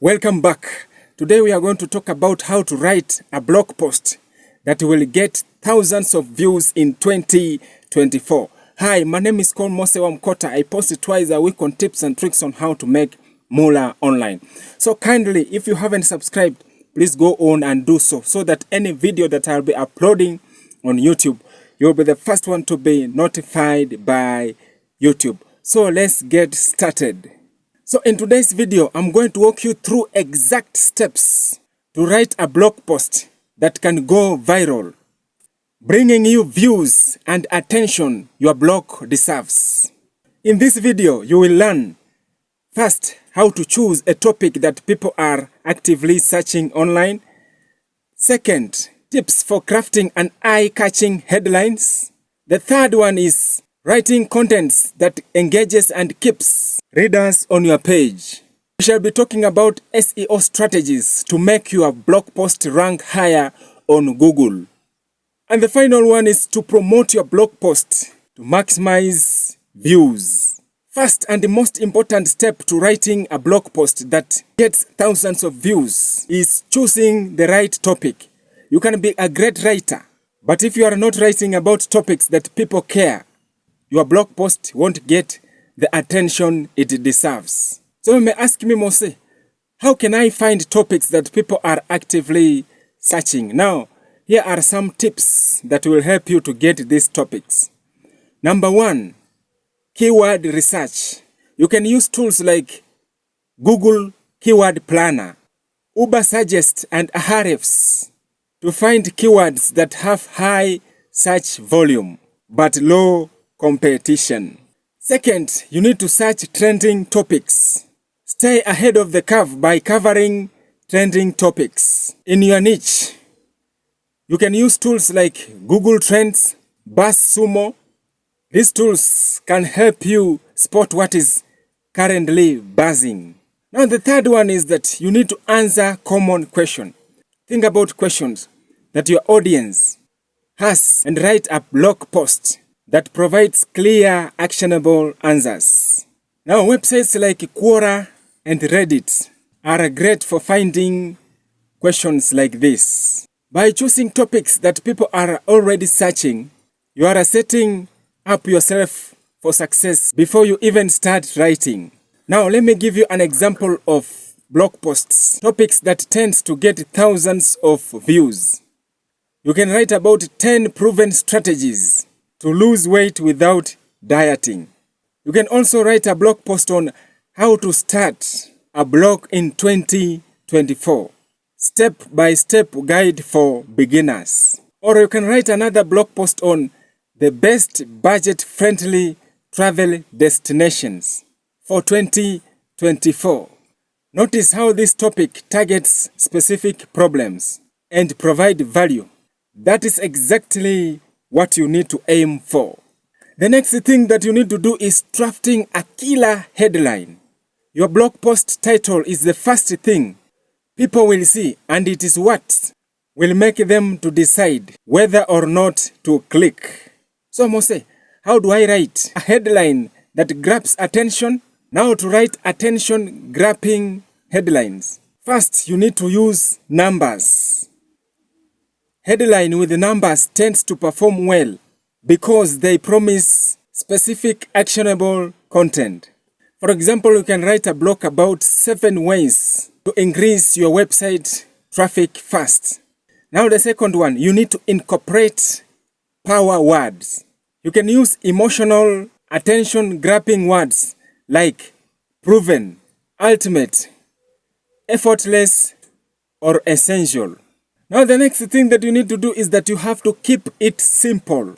Welcome back. Today we are going to talk about how to write a blog post that will get thousands of views in 2024. Hi, my name is Cole Mose Wamkota. I post twice a week on tips and tricks on how to make moolah online. So kindly, if you haven't subscribed, please go on and do so that any video that I'll be uploading on YouTube, you'll be the first one to be notified by YouTube. So let's get started. So in today's video, I'm going to walk you through exact steps to write a blog post that can go viral, bringing you views and attention your blog deserves. In this video, you will learn first how to choose a topic that people are actively searching online. Second, tips for crafting an eye-catching headlines. The third one is writing contents that engages and keeps readers on your page. We shall be talking about SEO strategies to make your blog post rank higher on Google. And the final one is to promote your blog post to maximize views. First and the most important step to writing a blog post that gets thousands of views is choosing the right topic. You can be a great writer, but if you are not writing about topics that people care, your blog post won't get the attention it deserves. So you may ask me, Mose, how can I find topics that people are actively searching? Now, here are some tips that will help you to get these topics. Number one, keyword research. You can use tools like Google Keyword Planner, Ubersuggest, and Ahrefs to find keywords that have high search volume but low competition. Second, you need to search trending topics. Stay ahead of the curve by covering trending topics in your niche. You can use tools like Google Trends, BuzzSumo. These tools can help you spot what is currently buzzing. Now the third one is that you need to answer common questions. Think about questions that your audience has and write a blog post that provides clear, actionable answers. Now, websites like Quora and Reddit are great for finding questions like this. By choosing topics that people are already searching, you are setting up yourself for success before you even start writing. Now, let me give you an example of blog posts, topics that tend to get thousands of views. You can write about 10 proven strategies to lose weight without dieting. You can also write a blog post on how to start a blog in 2024. Step-by-step guide for beginners. Or you can write another blog post on the best budget-friendly travel destinations for 2024. Notice how this topic targets specific problems and provide value. That is exactly what you need to aim for. The next thing that you need to do is drafting a killer headline. Your blog post title is the first thing people will see, and it is what will make them to decide whether or not to click. So Mose, how do I write a headline that grabs attention? Now to write attention-grabbing headlines, first you need to use numbers. Headline with numbers tends to perform well because they promise specific actionable content. For example, you can write a blog about 7 ways to increase your website traffic fast. Now the second one, you need to incorporate power words. You can use emotional, attention-grabbing words like proven, ultimate, effortless, or essential. Now the next thing that you need to do is that you have to keep it simple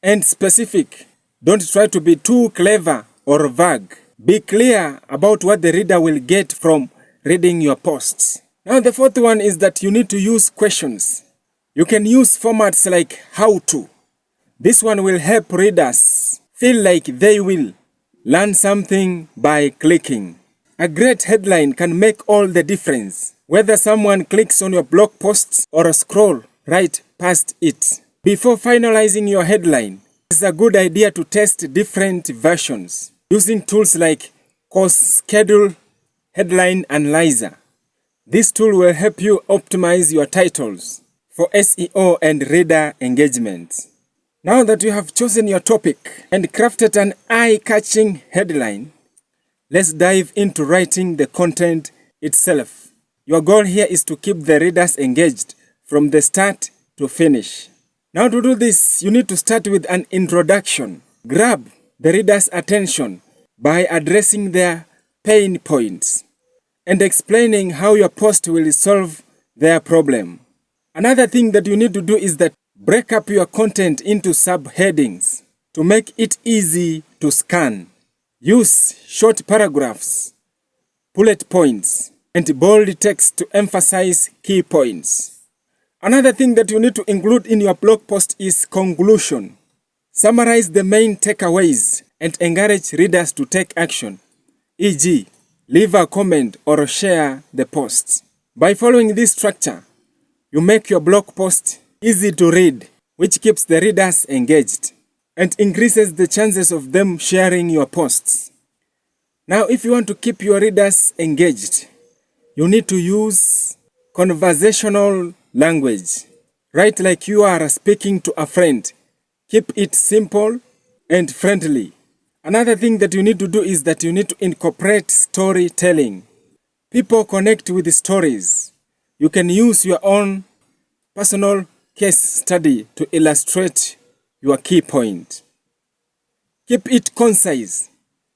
and specific. Don't try to be too clever or vague. Be clear about what the reader will get from reading your posts. Now the fourth one is that you need to use questions. You can use formats like how to. This one will help readers feel like they will learn something by clicking. A great headline can make all the difference, whether someone clicks on your blog posts or scroll right past it. Before finalizing your headline, it's a good idea to test different versions using tools like Course Schedule, Headline Analyzer, This tool will help you optimize your titles for SEO and reader engagement. Now that you have chosen your topic and crafted an eye-catching headline, let's dive into writing the content itself. Your goal here is to keep the readers engaged from the start to finish. Now to do this, you need to start with an introduction. Grab the reader's attention by addressing their pain points and explaining how your post will solve their problem. Another thing that you need to do is that break up your content into subheadings to make it easy to scan. Use short paragraphs, bullet points, and bold text to emphasize key points. Another thing that you need to include in your blog post is conclusion. Summarize the main takeaways and encourage readers to take action, e.g., leave a comment or share the post. By following this structure, you make your blog post easy to read, which keeps the readers engaged and increases the chances of them sharing your posts. Now, if you want to keep your readers engaged, you need to use conversational language. Write like you are speaking to a friend. Keep it simple and friendly. Another thing that you need to do is that you need to incorporate storytelling. People connect with stories. You can use your own personal case study to illustrate your key point. Keep it concise.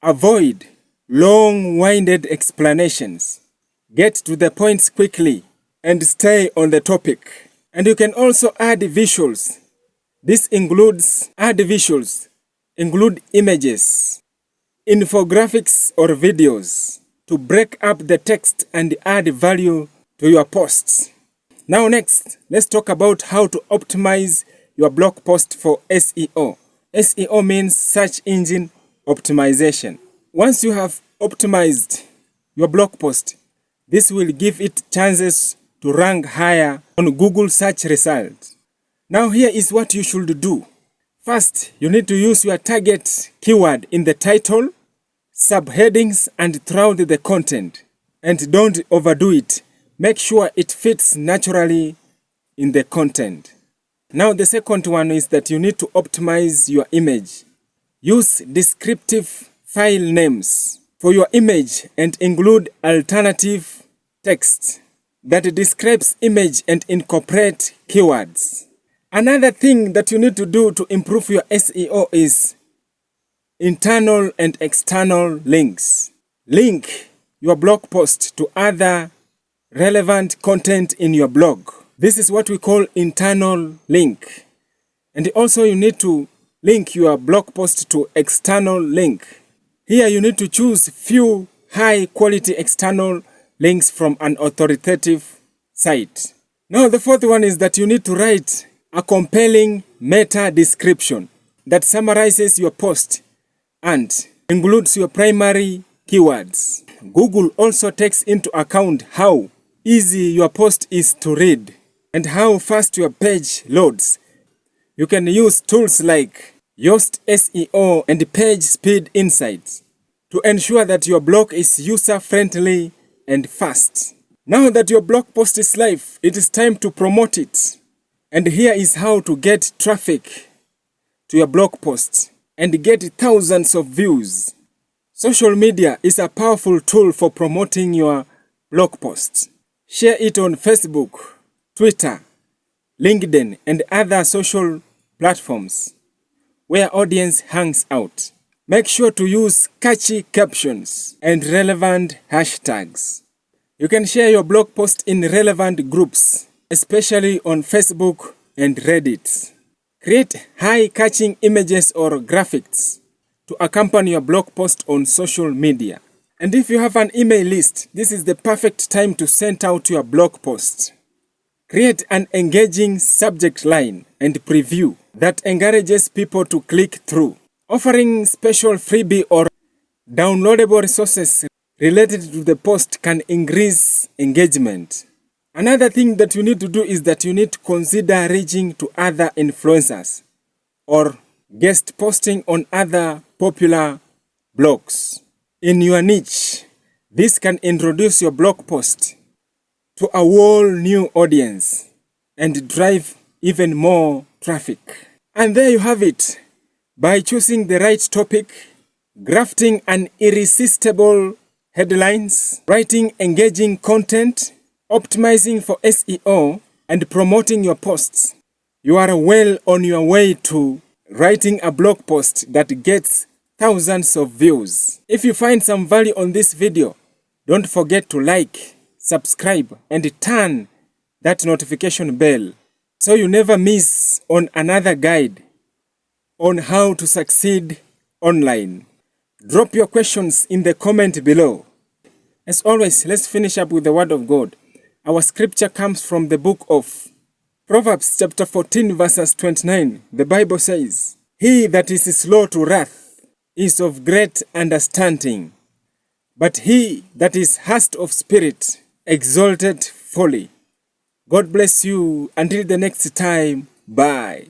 Avoid long-winded explanations. Get to the points quickly and stay on the topic. And you can also add visuals. This includes include images, infographics or videos to break up the text and add value to your posts. Now next, let's talk about how to optimize your blog post for SEO. SEO means search engine optimization. Once you have optimized your blog post, this will give it chances to rank higher on Google search results. Now here is what you should do. First, you need to use your target keyword in the title, subheadings, and throughout the content. And don't overdo it. Make sure it fits naturally in the content. Now the second one is that you need to optimize your image. Use descriptive file names for your image and include alternative text that describes image and incorporate keywords. Another thing that you need to do to improve your SEO is internal and external links. Link your blog post to other relevant content in your blog. This is what we call internal link. And also you need to link your blog post to external link. Here you need to choose few high quality external links from an authoritative site. Now the fourth one is that you need to write a compelling meta description that summarizes your post and includes your primary keywords. Google also takes into account how easy your post is to read and how fast your page loads. You can use tools like Yoast SEO and Page Speed Insights to ensure that your blog is user-friendly and fast. Now that your blog post is live, it is time to promote it. And here is how to get traffic to your blog post and get thousands of views. Social media is a powerful tool for promoting your blog post. Share it on Facebook, Twitter, LinkedIn, and other social platforms where audience hangs out. Make sure to use catchy captions and relevant hashtags. You can share your blog post in relevant groups, especially on Facebook and Reddit. Create high-catching images or graphics to accompany your blog post on social media. And if you have an email list, this is the perfect time to send out your blog post. Create an engaging subject line and preview that encourages people to click through. Offering special freebie or downloadable resources related to the post can increase engagement. Another thing that you need to do is that you need to consider reaching to other influencers or guest posting on other popular blogs in your niche. This can introduce your blog post to a whole new audience and drive even more traffic. And there you have it. By choosing the right topic, crafting an irresistible headlines, writing engaging content, optimizing for SEO, and promoting your posts, you are well on your way to writing a blog post that gets thousands of views. If you find some value on this video, don't forget to like, subscribe, and turn that notification bell so you never miss on another guide on how to succeed online. Drop your questions in the comment below. As always, let's finish up with the word of God. Our scripture comes from the book of Proverbs chapter 14 verses 29. The Bible says, "He that is slow to wrath is of great understanding, but he that is hushed of spirit exalted folly." God bless you. Until the next time, bye.